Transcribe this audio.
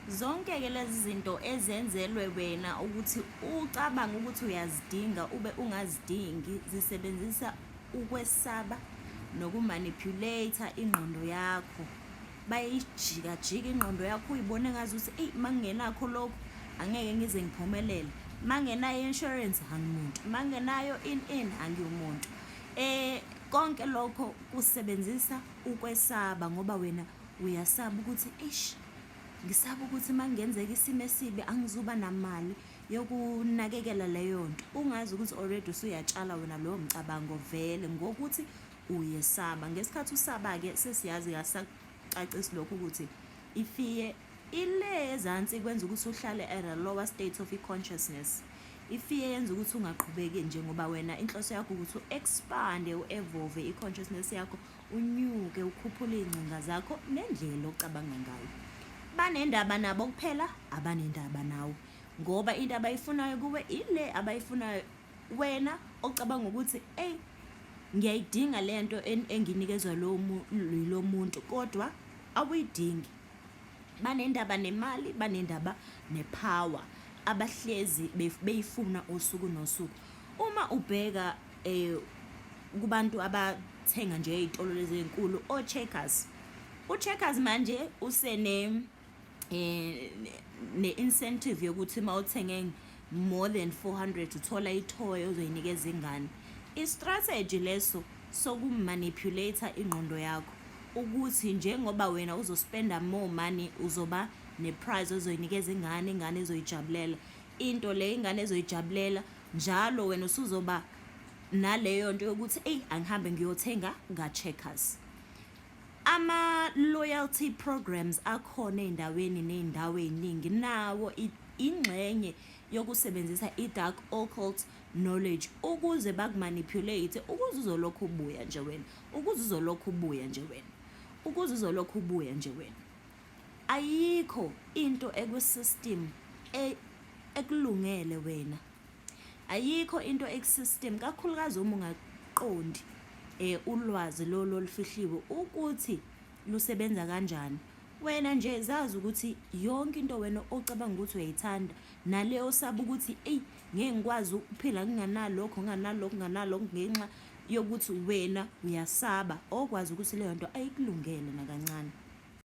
Zonke ke lezi zinto ezenzelwe wena ukuthi ucabanga ukuthi uyazidinga ube ungazidingi zisebenzisa ukwesaba nokumanipulate ingqondo yakho. Bayijika jika ingqondo yakho uyibone ngazi ukuthi mangingenakho lokho angeke ngize ngiphumelele, mangenayo insurance angimuntu, mangenayo in angiyumuntu. Konke lokho kusebenzisa ukwesaba ngoba wena uyasaba ukuthi ngisaba ukuthi mangenzeka isimo esibi angizuba namali yokunakekela leyo nto. Ungazi ukuthi already usuyatshala wena lowo mcabango vele ngokuthi uyesaba. Ngesikhathi usaba ke sesiyazi yasacacisa lokho ukuthi ifear ile ezansi kwenza ukuthi uhlale at a lower state of consciousness. Ifear yenza ukuthi ungaqhubeki nje ngoba wena inhloso yakho ukuthi u-expande u-evolve i-consciousness yakho, unyuke ukhuphule iy'ngcinga zakho nendlela ocabanga ngayo. Banendaba nabo kuphela abanendaba nawe ngoba into abayifunayo kuwe ile abayifunayo wena ocabanga ukuthi ngiyayidinga lento enginikezwa lo muntu kodwa awuyidingi. Banendaba nemali, banendaba nepower abahlezi beyifuna usuku nosuku. Uma ubheka kubantu abathenga nje izitolo lezi ezinkulu o-checkers, u-checkers manje usene ne-incentive yokuthi mawuthenge more than 400 uthola ithoy ozoyinikeza ingane. I-strategy leso sokumanipulate ingqondo yakho ukuthi njengoba wena uzospenda more money uzoba ne-prize ozoyinikeza ingane ezoyijabulela. Into le ingane ezoyijabulela njalo wena usuzoba naleyo nto yokuthi angihambe ngiyothenga nga-checkers. Ama-loyalty programs akhona ey'ndaweni ney'ndawo ey'ningi nawo ingxenye yokusebenzisa i-dark occult knowledge ukuze bakumanipulate ukuze uzolokhu ubuya nje wena, ukuze uzolokhu ubuya nje wena, ukuze uzolokhu ubuya nje wena. Ayikho into ekwi-system ekulungele wena. Ayikho into eku-system kakhulukazi uma ungaqondi ulwazi lolo olufihliwe ukuthi lusebenza kanjani. Wena nje zazi ukuthi yonke into wena ocabanga ukuthi uyayithanda nale osaba ukuthi ngeke ngikwazi ukuphila nginganalokho ngenxa yokuthi wena uyasaba okwazi ukuthi leyo nto ayikulungele nakancane.